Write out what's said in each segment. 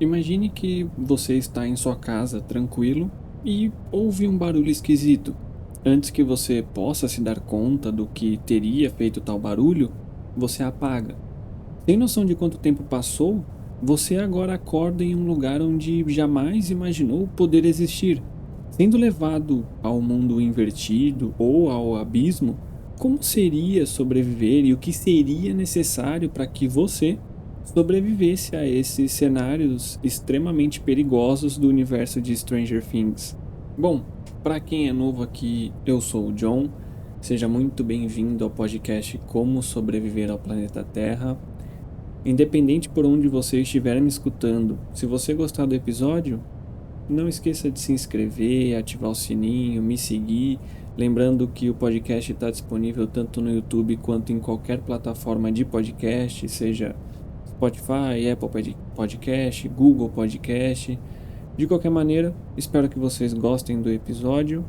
Imagine que você está em sua casa tranquilo e ouve um barulho esquisito. Antes que você possa se dar conta do que teria feito tal barulho, você apaga. Sem noção de quanto tempo passou, você agora acorda em um lugar onde jamais imaginou poder existir. Sendo levado ao mundo invertido ou ao abismo, como seria sobreviver e o que seria necessário para que você sobrevivesse a esses cenários extremamente perigosos do universo de Stranger Things? Bom, para quem é novo aqui, eu sou o John. Seja muito bem-vindo ao podcast Como Sobreviver ao Planeta Terra. Independente por onde você estiver me escutando, se você gostar do episódio, não esqueça de se inscrever, ativar o sininho, me seguir. Lembrando que o podcast está disponível tanto no YouTube quanto em qualquer plataforma de podcast, seja Spotify, Apple Podcast, Google Podcast. De qualquer maneira, espero que vocês gostem do episódio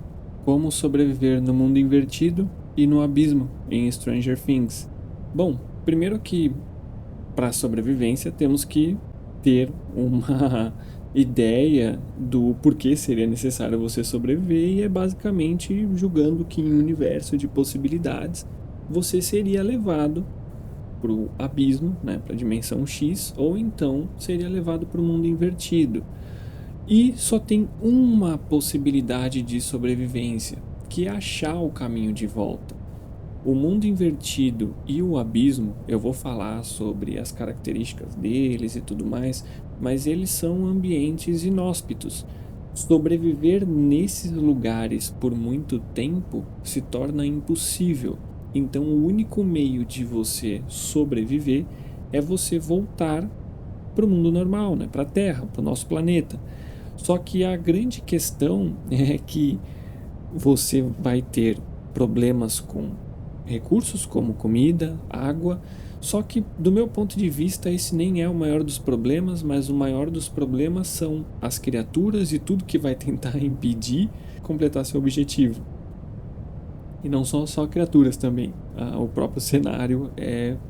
Como Sobreviver no Mundo Invertido e no Abismo em Stranger Things. Bom, primeiro que para sobrevivência temos que ter uma ideia do porquê seria necessário você sobreviver, e é basicamente julgando que em um universo de possibilidades você seria levado para o abismo, né, para a dimensão X, ou então seria levado para o mundo invertido. E só tem uma possibilidade de sobrevivência, que é achar o caminho de volta. O mundo invertido e o abismo, eu vou falar sobre as características deles e tudo mais, mas eles são ambientes inóspitos. Sobreviver nesses lugares por muito tempo se torna impossível. Então, o único meio de você sobreviver é você voltar para o mundo normal, né? Para a Terra, para o nosso planeta. Só que a grande questão é que você vai ter problemas com recursos como comida, água. Só que, do meu ponto de vista, esse nem é o maior dos problemas, mas o maior dos problemas são as criaturas e tudo que vai tentar impedir completar seu objetivo. E não são só criaturas também. O próprio cenário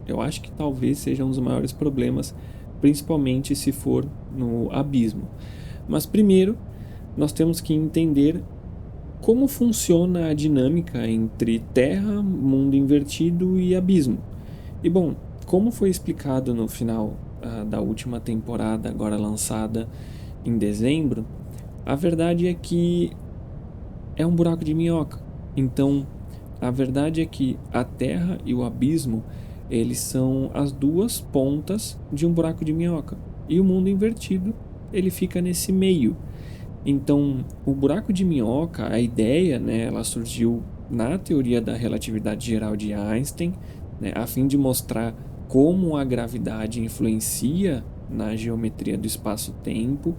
eu acho que talvez seja um dos maiores problemas, principalmente se for no abismo. Mas primeiro, nós temos que entender como funciona a dinâmica entre Terra, mundo invertido e abismo. E bom, como foi explicado no final da última temporada, agora lançada em dezembro, a verdade é que é um buraco de minhoca. Então, a verdade é que a Terra e o abismo, eles são as duas pontas de um buraco de minhoca. E o mundo invertido, ele fica nesse meio. Então, o buraco de minhoca, a ideia, né, ela surgiu na teoria da relatividade geral de Einstein, né, a fim de mostrar como a gravidade influencia na geometria do espaço-tempo.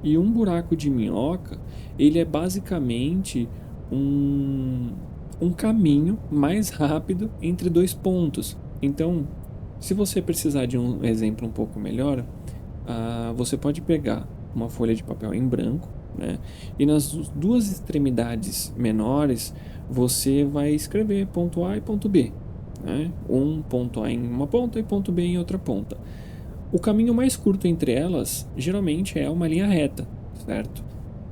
E um buraco de minhoca, ele é basicamente um caminho mais rápido entre dois pontos. Então, se você precisar de um exemplo um pouco melhor, você pode pegar uma folha de papel em branco, né? E nas duas extremidades menores você vai escrever ponto A e ponto B, né? Um ponto A em uma ponta e ponto B em outra ponta. O caminho mais curto entre elas geralmente é uma linha reta, certo?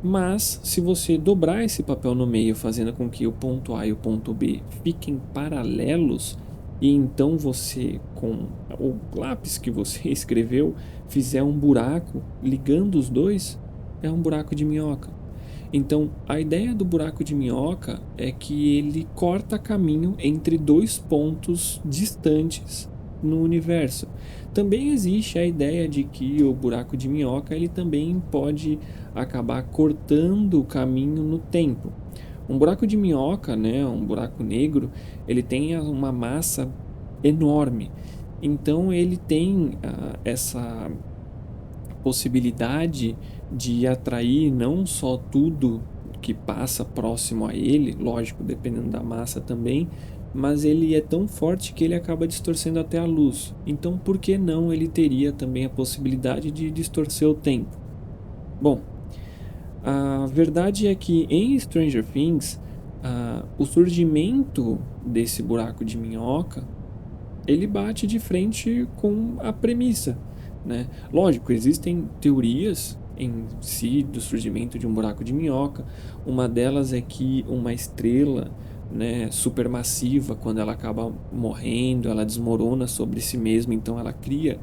Mas se você dobrar esse papel no meio, fazendo com que o ponto A e o ponto B fiquem paralelos, e então você, com o lápis que você escreveu, fizer um buraco ligando os dois, é um buraco de minhoca. Então, a ideia do buraco de minhoca é que ele corta caminho entre dois pontos distantes no universo. Também existe a ideia de que o buraco de minhoca ele também pode acabar cortando o caminho no tempo. Um buraco de minhoca, né, um buraco negro, ele tem uma massa enorme. Então ele tem essa possibilidade de atrair não só tudo que passa próximo a ele, lógico, dependendo da massa também, mas ele é tão forte que ele acaba distorcendo até a luz. Então, por que não ele teria também a possibilidade de distorcer o tempo? Bom, a verdade é que em Stranger Things, o surgimento desse buraco de minhoca, ele bate de frente com a premissa. né? Lógico, existem teorias em si do surgimento de um buraco de minhoca. Uma delas é que uma estrela, né, supermassiva, quando ela acaba morrendo, ela desmorona sobre si mesma, então ela cria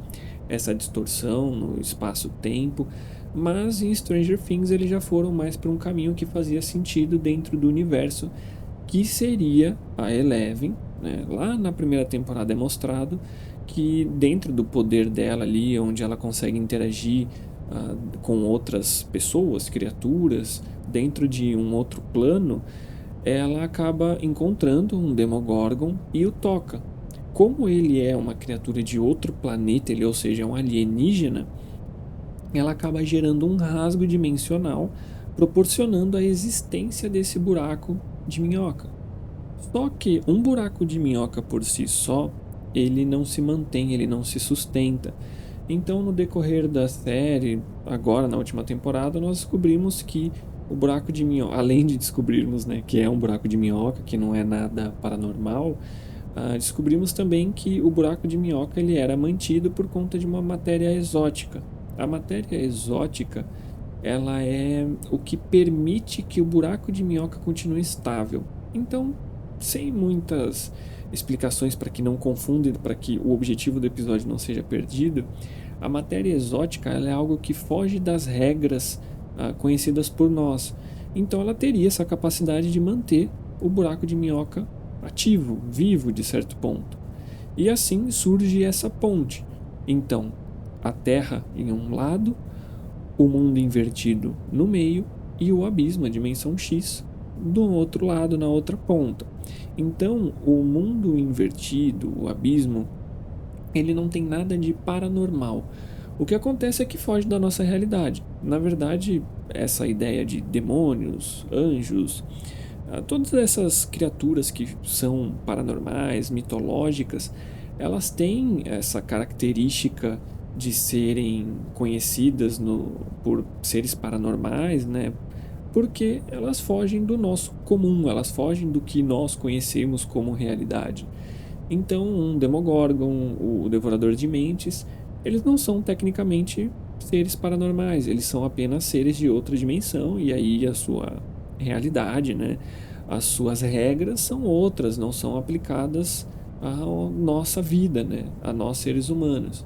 essa distorção no espaço-tempo. Mas em Stranger Things eles já foram mais para um caminho que fazia sentido dentro do universo, que seria a Eleven, né? Lá na primeira temporada é mostrado que dentro do poder dela ali, onde ela consegue interagir com outras pessoas, criaturas, dentro de um outro plano, ela acaba encontrando um Demogorgon e o toca. Como ele é uma criatura de outro planeta, ou seja, é um alienígena, ela acaba gerando um rasgo dimensional, proporcionando a existência desse buraco de minhoca. Só que um buraco de minhoca por si só, ele não se mantém, ele não se sustenta. Então, no decorrer da série, agora na última temporada, nós descobrimos que o buraco de minhoca, além de descobrirmos, né, que é um buraco de minhoca, que não é nada paranormal, descobrimos também que o buraco de minhoca ele era mantido por conta de uma matéria exótica. A matéria exótica, ela é o que permite que o buraco de minhoca continue estável. Então, sem muitas explicações para que não confunda, para que o objetivo do episódio não seja perdido, a matéria exótica ela é algo que foge das regras conhecidas por nós. Então ela teria essa capacidade de manter o buraco de minhoca ativo, vivo de certo ponto. E assim surge essa ponte. Então, a Terra em um lado, o mundo invertido no meio e o abismo, a dimensão X, do outro lado, na outra ponta. Então, o mundo invertido, o abismo, ele não tem nada de paranormal. O que acontece é que foge da nossa realidade. Na verdade, essa ideia de demônios, anjos, todas essas criaturas que são paranormais, mitológicas, elas têm essa característica de serem conhecidas por seres paranormais, né? Porque elas fogem do nosso comum, elas fogem do que nós conhecemos como realidade. Então, um Demogorgon, o Devorador de Mentes, eles não são tecnicamente seres paranormais, eles são apenas seres de outra dimensão, e aí a sua realidade, né? As suas regras são outras, não são aplicadas à nossa vida, né? A nós seres humanos.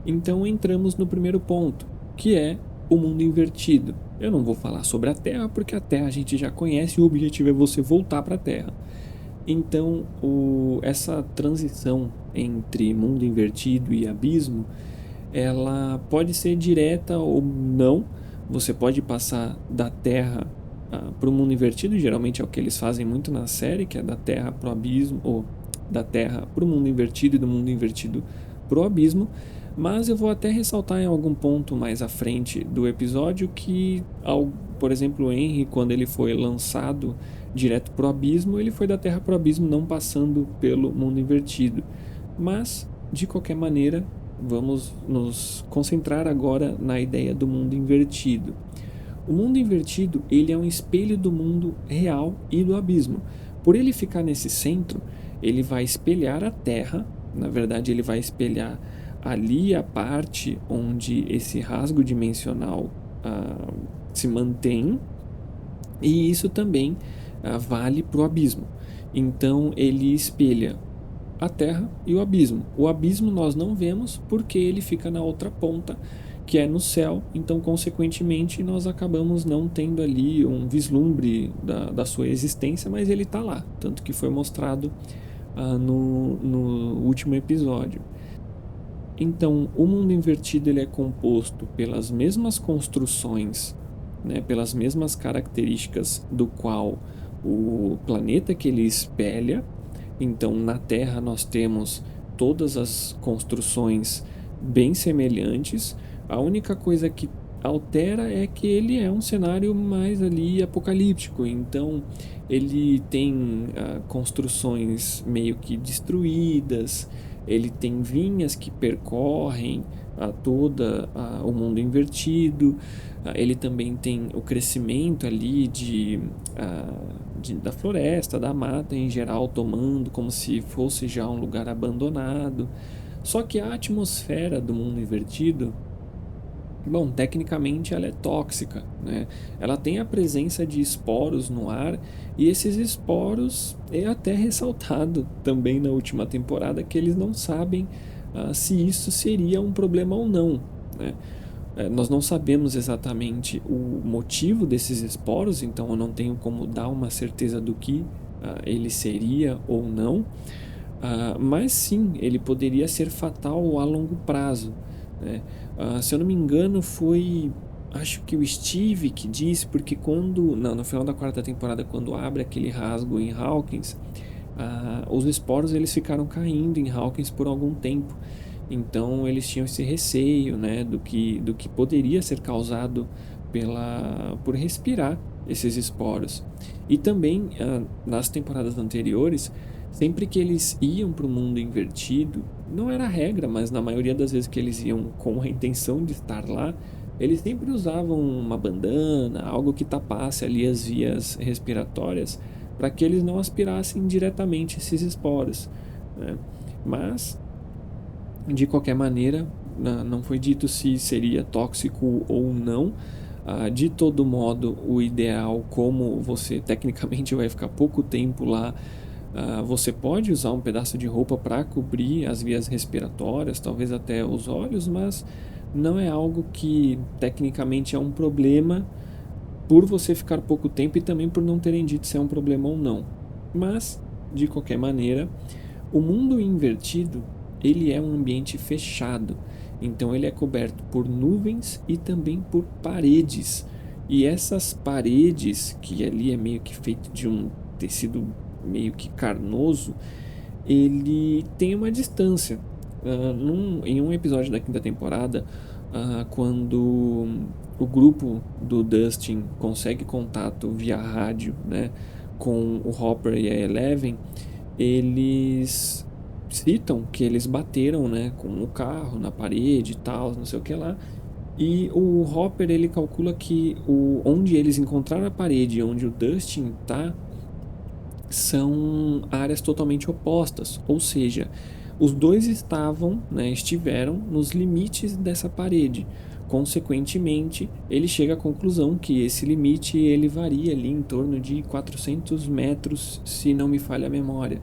Então entramos no primeiro ponto, que é o mundo invertido. Eu não vou falar sobre a Terra, porque a Terra a gente já conhece e o objetivo é você voltar para a Terra. Então, essa transição entre mundo invertido e abismo, ela pode ser direta ou não. Você pode passar da Terra para o mundo invertido, geralmente é o que eles fazem muito na série, que é da Terra para o abismo, ou da Terra para o mundo invertido e do mundo invertido para o abismo. Mas eu vou até ressaltar em algum ponto mais à frente do episódio que, por exemplo, o Henry, quando ele foi lançado direto para o abismo, ele foi da Terra para o abismo, não passando pelo mundo invertido. Mas, de qualquer maneira, vamos nos concentrar agora na ideia do mundo invertido. O mundo invertido ele é um espelho do mundo real e do abismo. Por ele ficar nesse centro, ele vai espelhar a Terra, na verdade ele vai espelhar ali a parte onde esse rasgo dimensional se mantém, e isso também vale para o abismo. Então ele espelha a Terra e o abismo. O abismo nós não vemos porque ele fica na outra ponta, que é no céu, então consequentemente nós acabamos não tendo ali um vislumbre da sua existência, mas ele está lá, tanto que foi mostrado no último episódio. Então, o mundo invertido ele é composto pelas mesmas construções, né, pelas mesmas características do qual o planeta que ele espelha. Então, na Terra nós temos todas as construções bem semelhantes. A única coisa que altera é que ele é um cenário mais ali apocalíptico. Então, ele tem construções meio que destruídas. Ele tem vinhas que percorrem todo o mundo invertido. Ele também tem o crescimento ali da floresta, da mata em geral, tomando como se fosse já um lugar abandonado. Só que a atmosfera do mundo invertido, bom, tecnicamente ela é tóxica, né? Ela tem a presença de esporos no ar, e esses esporos é até ressaltado também na última temporada que eles não sabem se isso seria um problema ou não, né? Nós não sabemos exatamente o motivo desses esporos, então eu não tenho como dar uma certeza do que ele seria ou não, mas sim, ele poderia ser fatal a longo prazo, né? Se eu não me engano, foi, acho que o Steve que disse, porque quando, não, no final da quarta temporada, quando abre aquele rasgo em Hawkins, os esporos eles ficaram caindo em Hawkins por algum tempo. Então eles tinham esse receio, né, do que poderia ser causado por respirar esses esporos. E também nas temporadas anteriores, sempre que eles iam para o mundo invertido, não era regra, mas na maioria das vezes que eles iam com a intenção de estar lá, eles sempre usavam uma bandana, algo que tapasse ali as vias respiratórias, para que eles não aspirassem diretamente esses esporos, né? Mas de qualquer maneira, não foi dito se seria tóxico ou não. De todo modo, o ideal, como você tecnicamente vai ficar pouco tempo lá, você pode usar um pedaço de roupa para cobrir as vias respiratórias, talvez até os olhos, mas não é algo que tecnicamente é um problema por você ficar pouco tempo e também por não terem dito se é um problema ou não. Mas, de qualquer maneira, o mundo invertido, ele é um ambiente fechado, então ele é coberto por nuvens e também por paredes. E essas paredes, que ali é meio que feito de um tecido meio que carnoso, ele tem uma distância. Em um episódio da quinta temporada, quando o grupo do Dustin consegue contato via rádio, né, com o Hopper e a Eleven, eles citam que eles bateram, né, com o carro na parede e tal, não sei o que lá. E o Hopper ele calcula que onde eles encontraram a parede e onde o Dustin tá são áreas totalmente opostas, ou seja, os dois estiveram nos limites dessa parede. Consequentemente, ele chega à conclusão que esse limite ele varia ali em torno de 400 metros, se não me falha a memória.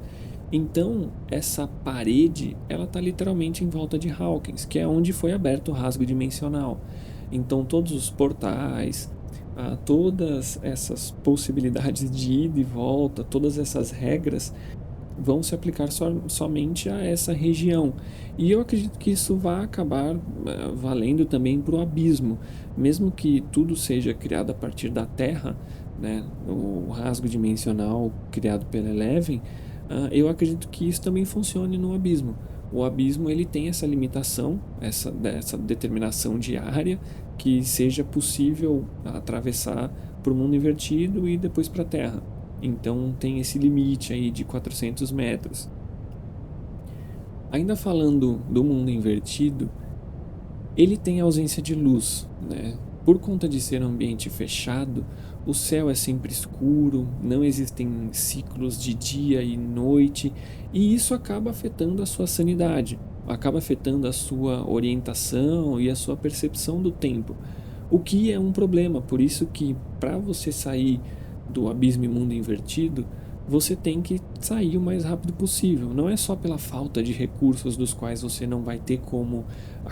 Então, essa parede, ela está literalmente em volta de Hawkins, que é onde foi aberto o rasgo dimensional. Então, todos os portais, todas essas possibilidades de ida e volta, todas essas regras vão se aplicar somente a essa região. E eu acredito que isso vai acabar valendo também para o abismo. Mesmo que tudo seja criado a partir da Terra, né, o rasgo dimensional criado pela Eleven, eu acredito que isso também funcione no abismo. O abismo ele tem essa limitação, essa determinação de área que seja possível atravessar para o mundo invertido e depois para a Terra. Então tem esse limite aí de 400 metros. Ainda falando do mundo invertido, ele tem ausência de luz, né? Por conta de ser um ambiente fechado, o céu é sempre escuro, não existem ciclos de dia e noite, e isso acaba afetando a sua sanidade, acaba afetando a sua orientação e a sua percepção do tempo, o que é um problema. Por isso que para você sair do abismo e mundo invertido, você tem que sair o mais rápido possível. Não é só pela falta de recursos dos quais você não vai ter como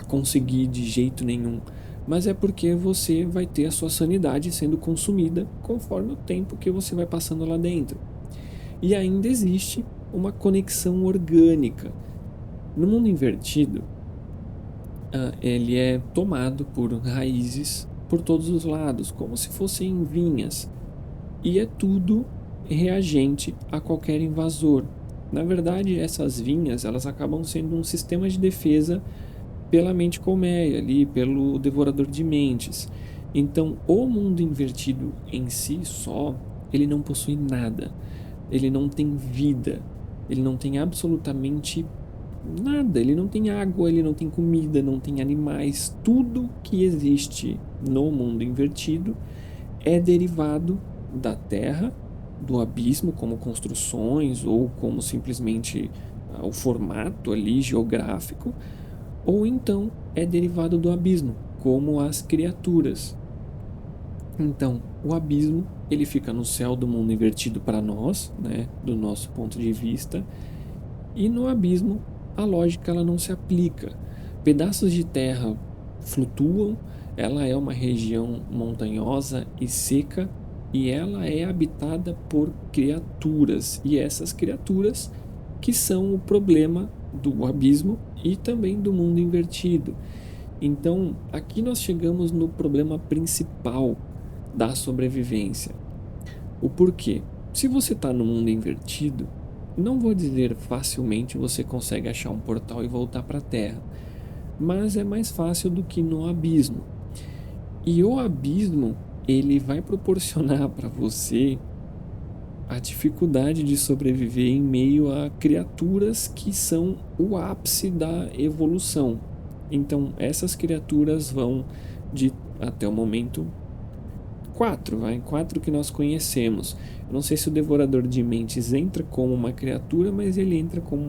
conseguir de jeito nenhum, mas é porque você vai ter a sua sanidade sendo consumida conforme o tempo que você vai passando lá dentro. E ainda existe uma conexão orgânica. No mundo invertido, ele é tomado por raízes por todos os lados, como se fossem vinhas. E é tudo reagente a qualquer invasor. Na verdade, essas vinhas elas acabam sendo um sistema de defesa pela mente colmeia, ali, pelo devorador de mentes. Então, o mundo invertido em si só, ele não possui nada. Ele não tem vida. Ele não tem absolutamente nada. Ele não tem água, ele não tem comida, não tem animais. Tudo que existe no mundo invertido é derivado da terra, do abismo, como construções ou como simplesmente o formato ali geográfico, ou então é derivado do abismo, como as criaturas. Então, o abismo ele fica no céu do mundo invertido para nós, né, do nosso ponto de vista, e no abismo a lógica ela não se aplica. Pedaços de terra flutuam, ela é uma região montanhosa e seca e ela é habitada por criaturas, e essas criaturas que são o problema do abismo e também do mundo invertido. Então, aqui nós chegamos no problema principal da sobrevivência. O porquê? Se você está no mundo invertido, não vou dizer facilmente você consegue achar um portal e voltar para a Terra, mas é mais fácil do que no abismo. E o abismo, ele vai proporcionar para você a dificuldade de sobreviver em meio a criaturas que são o ápice da evolução. Então, essas criaturas vão de, até o momento, quatro que nós conhecemos. Eu não sei se o Devorador de Mentes entra como uma criatura, mas ele entra como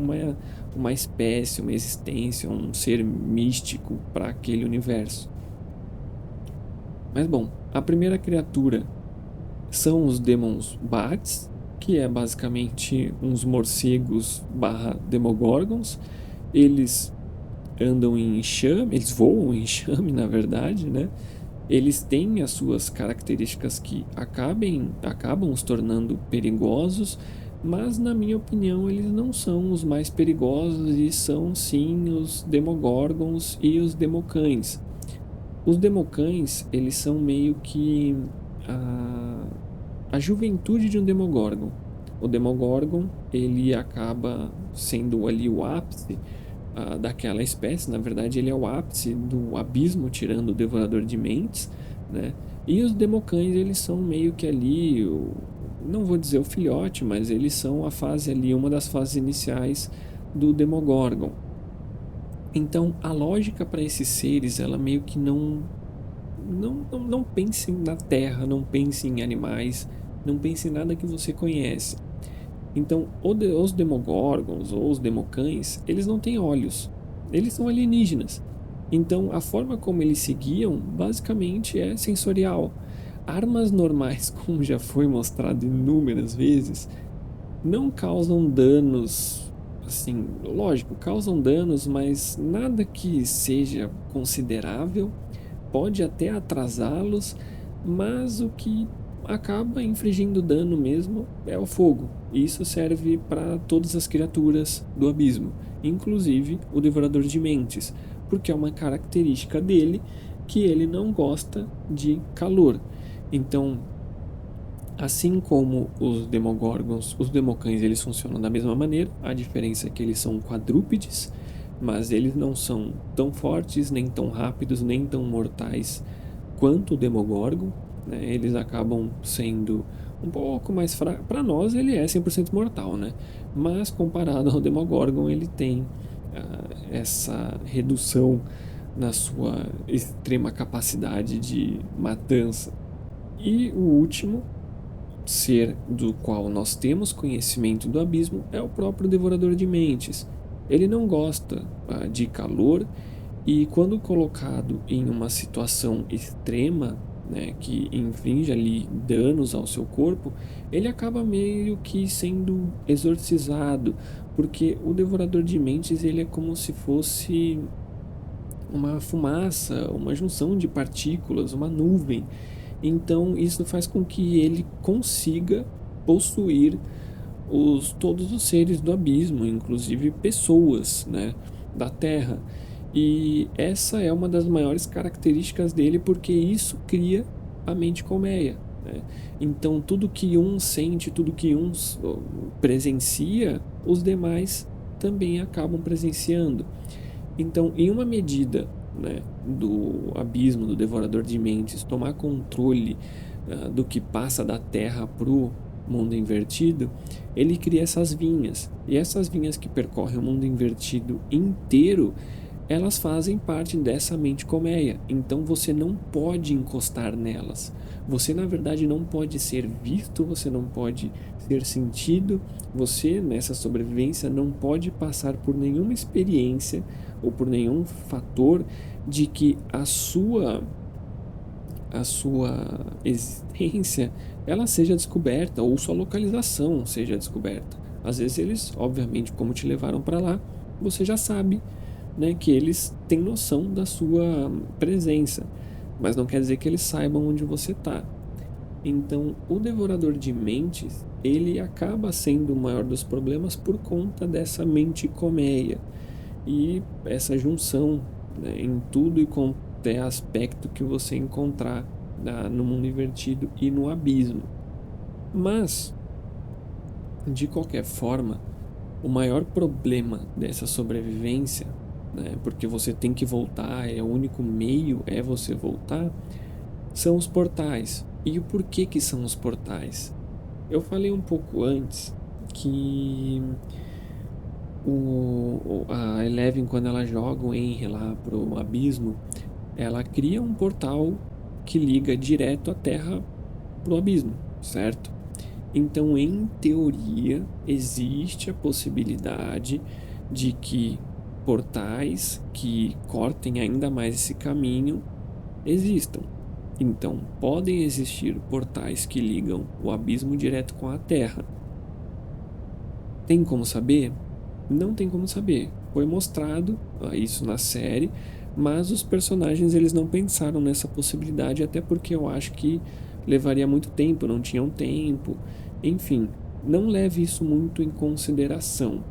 uma espécie, uma existência, um ser místico para aquele universo. Mas bom, a primeira criatura são os Demons Bats, que é basicamente uns morcegos barra Demogorgons. Eles andam em enxame, eles voam em enxame, na verdade, né? Eles têm as suas características que acabam os tornando perigosos, mas na minha opinião eles não são os mais perigosos e são sim os Demogorgons e os Democães. Os Democães, eles são meio que a juventude de um Demogorgon. O Demogorgon, ele acaba sendo ali o ápice daquela espécie. Na verdade, ele é o ápice do abismo, tirando o Devorador de Mentes, né? E os Democães, eles são meio que ali, não vou dizer o filhote, mas eles são a fase ali, uma das fases iniciais do Demogorgon. Então, a lógica para esses seres, ela meio que não pense na terra, não pense em animais, não pense em nada que você conhece. Então, os Demogorgons ou os Democães, eles não têm olhos, eles são alienígenas. Então, a forma como eles se guiam, basicamente, é sensorial. Armas normais, como já foi mostrado inúmeras vezes, não causam danos, assim, lógico, causam danos, mas nada que seja considerável, pode até atrasá-los, mas o que acaba infligindo dano mesmo é o fogo. Isso serve para todas as criaturas do abismo, inclusive o Devorador de Mentes, porque é uma característica dele que ele não gosta de calor. Então, assim como os Demogorgons, os Democães, eles funcionam da mesma maneira. A diferença é que eles são quadrúpedes, mas eles não são tão fortes, nem tão rápidos, nem tão mortais quanto o Demogorgon, né? Eles acabam sendo um pouco mais fracos. Para nós ele é 100% mortal, né? Mas comparado ao Demogorgon, ele tem essa redução na sua extrema capacidade de matança. E o último ser do qual nós temos conhecimento do abismo é o próprio Devorador de Mentes. Ele não gosta de calor e, quando colocado em uma situação extrema, né, que inflige ali danos ao seu corpo, ele acaba meio que sendo exorcizado, porque o Devorador de Mentes ele é como se fosse uma fumaça, uma junção de partículas, uma nuvem. Então isso faz com que ele consiga possuir todos os seres do abismo, inclusive pessoas, né, da Terra. E essa é uma das maiores características dele, porque isso cria a mente colmeia, né? Então tudo que um sente, tudo que um presencia, os demais também acabam presenciando. Então, em uma medida, né, do abismo, do Devorador de Mentes, tomar controle do que passa da Terra pro mundo invertido, ele cria essas vinhas. E essas vinhas que percorrem o mundo invertido inteiro, elas fazem parte dessa mente colmeia, então você não pode encostar nelas. Você, na verdade, não pode ser visto, você não pode ser sentido, você, nessa sobrevivência, não pode passar por nenhuma experiência ou por nenhum fator de que a sua existência ela seja descoberta ou sua localização seja descoberta. Às vezes eles, obviamente, como te levaram para lá, você já sabe, né, que eles têm noção da sua presença, mas não quer dizer que eles saibam onde você está. Então, o devorador de mentes, ele acaba sendo o maior dos problemas por conta dessa mente colmeia e essa junção, né, em tudo e qualquer aspecto que você encontrar no mundo invertido e no abismo. Mas, de qualquer forma, o maior problema dessa sobrevivência, né, porque você tem que voltar, o único meio é você voltar, são os portais. E o porquê que são os portais? Eu falei um pouco antes que a Eleven, quando ela joga o Henry lá pro abismo, ela cria um portal que liga direto a Terra pro abismo, certo? Então, em teoria, existe a possibilidade de que portais que cortem ainda mais esse caminho existam. Então, podem existir portais que ligam o abismo direto com a Terra. Tem como saber? Não tem como saber. Foi mostrado isso na série, mas os personagens eles não pensaram nessa possibilidade, até porque eu acho que levaria muito tempo, não tinham tempo. Enfim, não leve isso muito em consideração.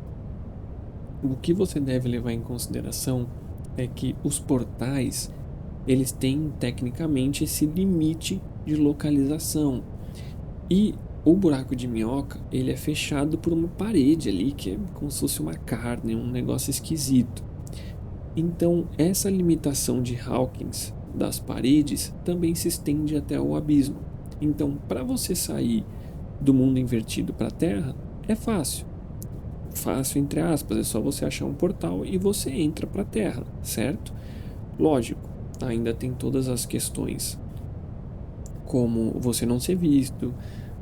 O que você deve levar em consideração é que os portais eles têm tecnicamente esse limite de localização. E o buraco de minhoca, ele é fechado por uma parede ali, que é como se fosse uma carne, um negócio esquisito. Então, essa limitação de Hawkins das paredes também se estende até o abismo. Então, para você sair do mundo invertido para a Terra, é fácil. Fácil entre aspas, é só você achar um portal e você entra para a Terra, certo? Lógico, ainda tem todas as questões, como você não ser visto,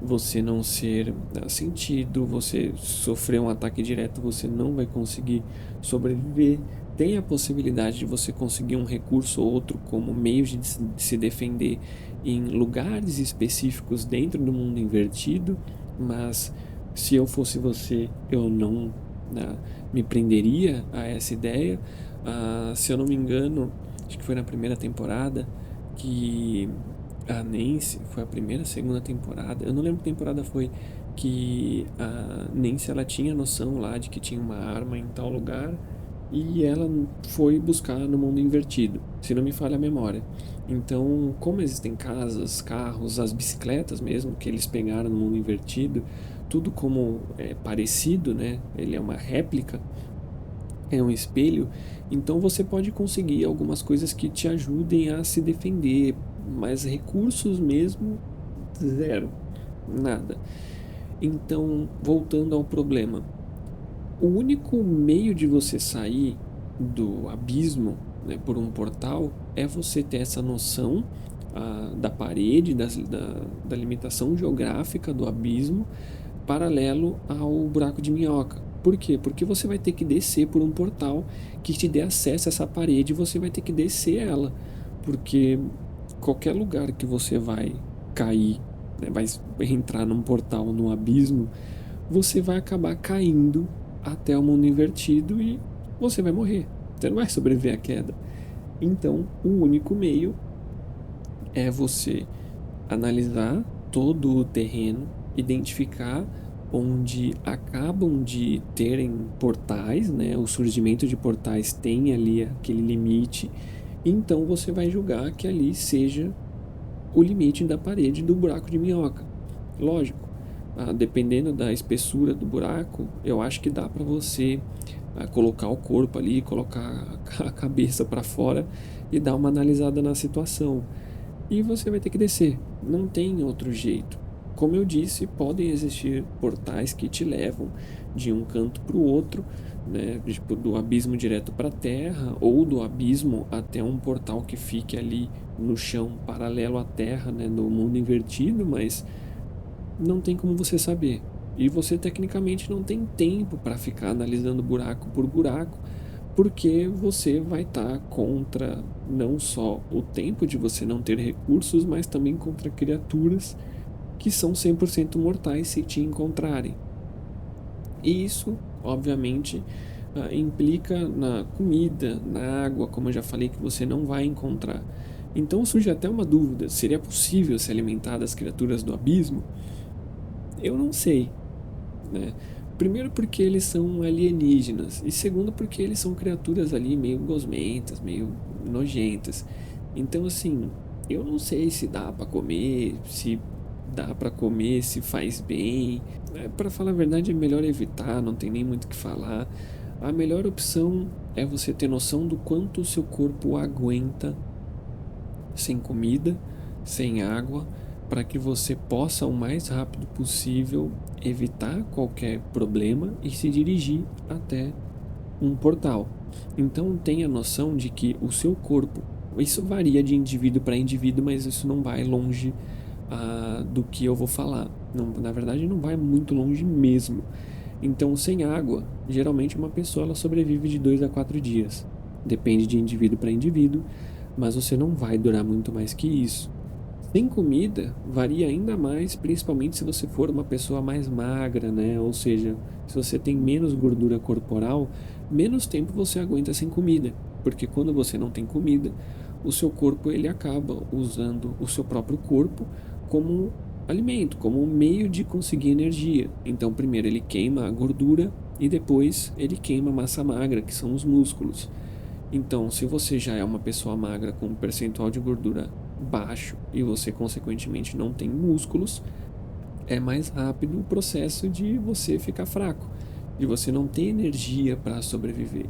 você não ser sentido, você sofrer um ataque direto, você não vai conseguir sobreviver. Tem a possibilidade de você conseguir um recurso ou outro como meio de se defender em lugares específicos dentro do mundo invertido, mas se eu fosse você, eu não me prenderia a essa ideia. Se eu não me engano, acho que foi na primeira temporada que a Nancy, foi a primeira, segunda temporada, eu não lembro que temporada foi, que a Nancy ela tinha noção lá de que tinha uma arma em tal lugar e ela foi buscar no mundo invertido, se não me falha a memória. Então, como existem casas, carros, as bicicletas mesmo que eles pegaram no mundo invertido, tudo como é parecido, né? Ele é uma réplica, é um espelho, então você pode conseguir algumas coisas que te ajudem a se defender, mas recursos mesmo, zero, nada. Então, voltando ao problema, o único meio de você sair do abismo, né, por um portal, é você ter essa noção da parede, da limitação geográfica do abismo, paralelo ao buraco de minhoca. Por quê? Porque você vai ter que descer por um portal que te dê acesso a essa parede e você vai ter que descer ela. Porque qualquer lugar que você vai cair, né, vai entrar num portal, num abismo, você vai acabar caindo até o mundo invertido e você vai morrer. Você não vai sobreviver à queda. Então, o único meio é você analisar todo o terreno, identificar onde acabam de terem portais, né? O surgimento de portais tem ali aquele limite, então você vai julgar que ali seja o limite da parede do buraco de minhoca. Lógico, dependendo da espessura do buraco, eu acho que dá para você colocar o corpo ali, colocar a cabeça para fora e dar uma analisada na situação. E você vai ter que descer, não tem outro jeito. Como eu disse, podem existir portais que te levam de um canto para o outro, né? Tipo, do abismo direto para a terra, ou do abismo até um portal que fique ali no chão paralelo à terra, né? No mundo invertido, mas não tem como você saber. E você tecnicamente não tem tempo para ficar analisando buraco por buraco, porque você vai estar contra não só o tempo de você não ter recursos, mas também contra criaturas que são 100% mortais se te encontrarem. E isso, obviamente, implica na comida, na água, como eu já falei, que você não vai encontrar. Então surge até uma dúvida: seria possível se alimentar das criaturas do abismo? Eu não sei, né? Primeiro porque eles são alienígenas, e segundo porque eles são criaturas ali meio gosmentas, meio nojentas. Então assim, eu não sei se dá pra comer, se dá pra comer, se faz bem. Pra falar a verdade é melhor evitar, não tem nem muito o que falar. A melhor opção é você ter noção do quanto o seu corpo aguenta sem comida, sem água, para que você possa o mais rápido possível evitar qualquer problema e se dirigir até um portal. Então tenha noção de que o seu corpo, isso varia de indivíduo para indivíduo, mas isso não vai longe do que eu vou falar. Não, na verdade não vai muito longe mesmo. Então sem água, geralmente uma pessoa ela sobrevive de 2 a 4 dias. Depende de indivíduo para indivíduo, mas você não vai durar muito mais que isso. Sem comida, varia ainda mais, principalmente se você for uma pessoa mais magra, né? Ou seja, se você tem menos gordura corporal, menos tempo você aguenta sem comida. Porque quando você não tem comida, o seu corpo ele acaba usando o seu próprio corpo como alimento, como um meio de conseguir energia. Então, primeiro ele queima a gordura e depois ele queima a massa magra, que são os músculos. Então, se você já é uma pessoa magra com um percentual de gordura baixo e você consequentemente não tem músculos, é mais rápido o processo de você ficar fraco, de você não ter energia para sobreviver.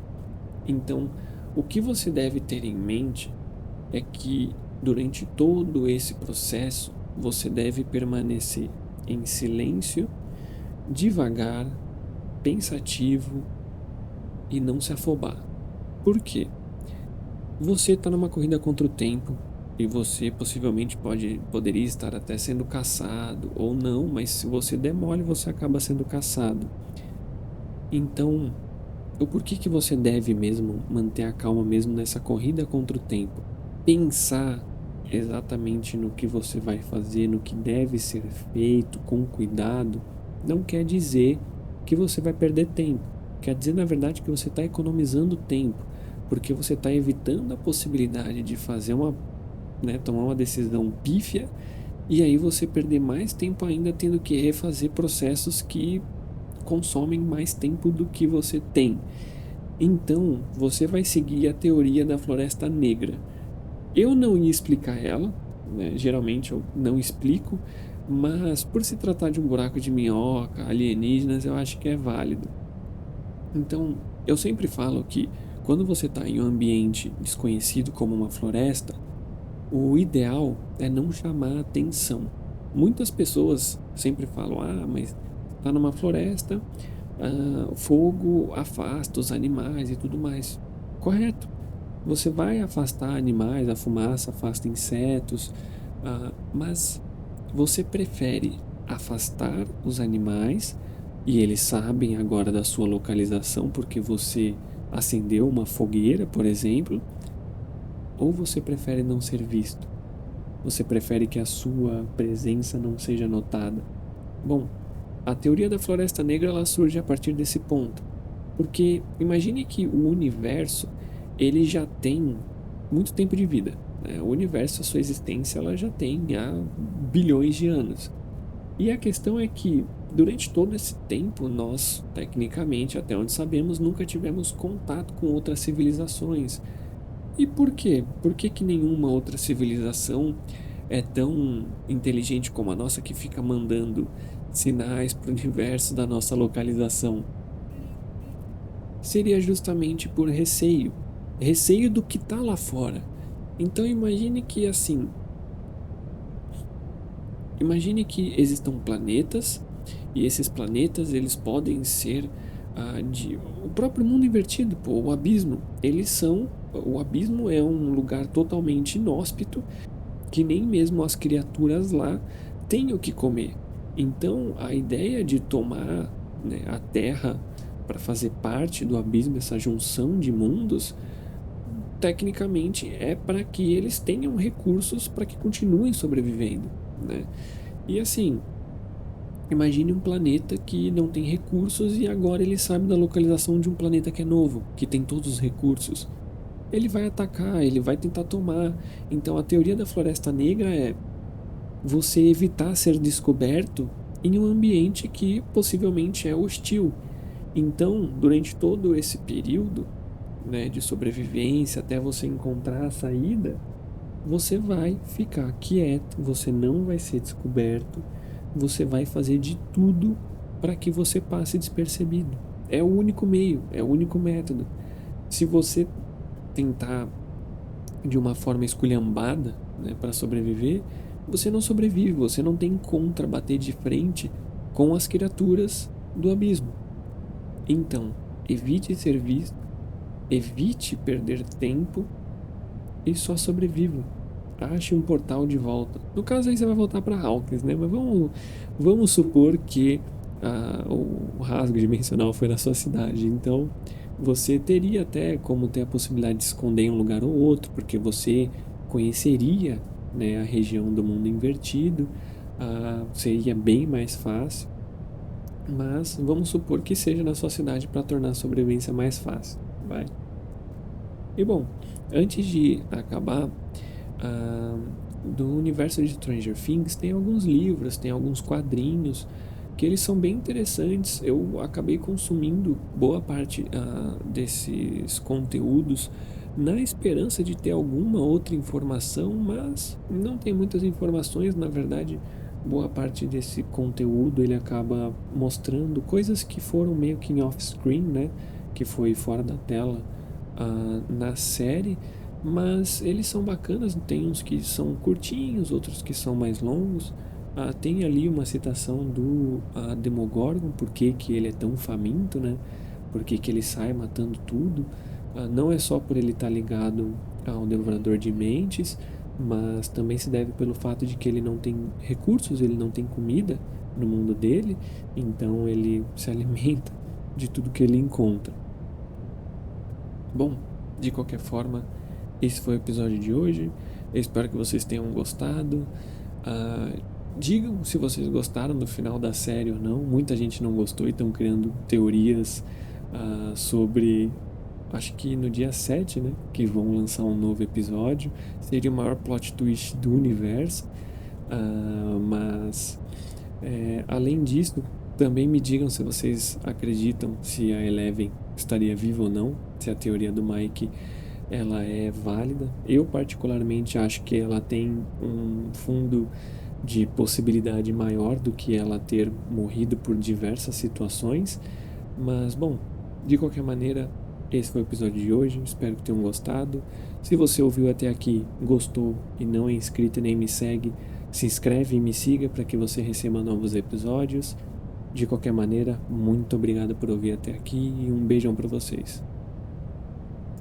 Então, o que você deve ter em mente é que durante todo esse processo você deve permanecer em silêncio, devagar, pensativo e não se afobar. Por quê? Você está numa corrida contra o tempo e você possivelmente poderia estar até sendo caçado ou não, mas se você der mole, você acaba sendo caçado. Então, o porquê que você deve mesmo manter a calma mesmo nessa corrida contra o tempo? Pensar exatamente no que você vai fazer, no que deve ser feito com cuidado, não quer dizer que você vai perder tempo. Quer dizer, na verdade, que você está economizando tempo, porque você está evitando a possibilidade de fazer tomar uma decisão pífia e aí você perder mais tempo ainda tendo que refazer processos que consomem mais tempo do que você tem. Então, você vai seguir a teoria da Floresta Negra. Eu não ia explicar ela, né? Geralmente eu não explico, mas por se tratar de um buraco de minhoca, alienígenas, eu acho que é válido. Então, eu sempre falo que quando você está em um ambiente desconhecido como uma floresta, o ideal é não chamar atenção. Muitas pessoas sempre falam: mas está numa floresta, fogo afasta os animais e tudo mais. Correto. Você vai afastar animais, a fumaça afasta insetos, mas você prefere afastar os animais e eles sabem agora da sua localização porque você acendeu uma fogueira, por exemplo, ou você prefere não ser visto? Você prefere que a sua presença não seja notada? Bom, a teoria da Floresta Negra ela surge a partir desse ponto, porque imagine que o universo ele já tem muito tempo de vida, né? O universo, a sua existência, ela já tem há bilhões de anos. E a questão é que durante todo esse tempo nós, tecnicamente, até onde sabemos, nunca tivemos contato com outras civilizações. E por quê? Por que que nenhuma outra civilização é tão inteligente como a nossa que fica mandando sinais para o universo da nossa localização? Seria justamente por receio. Receio do que está lá fora. Então imagine que existam planetas E esses planetas, eles podem ser o próprio mundo invertido, pô, o abismo. O abismo é um lugar totalmente inóspito que nem mesmo as criaturas lá têm o que comer. Então, a ideia de tomar, né, a Terra para fazer parte do abismo, essa junção de mundos, tecnicamente é para que eles tenham recursos para que continuem sobrevivendo, né? E assim, imagine um planeta que não tem recursos e agora ele sabe da localização de um planeta que é novo, que tem todos os recursos. Ele vai atacar, ele vai tentar tomar. Então a teoria da Floresta Negra é você evitar ser descoberto em um ambiente que possivelmente é hostil. Então, durante todo esse período, né, de sobrevivência até você encontrar a saída, você vai ficar quieto, você não vai ser descoberto, você vai fazer de tudo para que você passe despercebido. É o único meio, é o único método. Se você tentar de uma forma esculhambada, né, para sobreviver, você não sobrevive, você não tem contra bater de frente com as criaturas do abismo. Então, evite ser visto, evite perder tempo e só sobreviva. Ache um portal de volta. No caso aí você vai voltar para Hawkins, né? Mas vamos supor que o rasgo dimensional foi na sua cidade. Então você teria até como ter a possibilidade de se esconder em um lugar ou outro, porque você conheceria, né, a região do mundo invertido. Seria bem mais fácil. Mas vamos supor que seja na sua cidade para tornar a sobrevivência mais fácil. Vai. E bom, antes de acabar, do universo de Stranger Things tem alguns livros, tem alguns quadrinhos que eles são bem interessantes. Eu acabei consumindo boa parte desses conteúdos na esperança de ter alguma outra informação, mas não tem muitas informações. Na verdade, boa parte desse conteúdo ele acaba mostrando coisas que foram meio que em off-screen, né? Que foi fora da tela na série, mas eles são bacanas. Tem uns que são curtinhos, outros que são mais longos. Tem ali uma citação do Demogorgon, por que ele é tão faminto, né? Por que ele sai matando tudo. Não é só por ele estar ligado ao Devorador de Mentes, mas também se deve pelo fato de que ele não tem recursos, ele não tem comida no mundo dele, então ele se alimenta de tudo que ele encontra. Bom, de qualquer forma, esse foi o episódio de hoje. Eu espero que vocês tenham gostado. Digam se vocês gostaram do final da série ou não. Muita gente não gostou e estão criando teorias sobre... Acho que no dia 7, né, que vão lançar um novo episódio. Seria o maior plot twist do universo. Mas, além disso, também me digam se vocês acreditam se a Eleven estaria viva ou não. Se a teoria do Mike ela é válida. Eu particularmente acho que ela tem um fundo de possibilidade maior do que ela ter morrido por diversas situações. Mas, bom, de qualquer maneira, esse foi o episódio de hoje. Espero que tenham gostado. Se você ouviu até aqui, gostou e não é inscrito e nem me segue, se inscreve e me siga para que você receba novos episódios. De qualquer maneira, muito obrigado por ouvir até aqui e um beijão para vocês.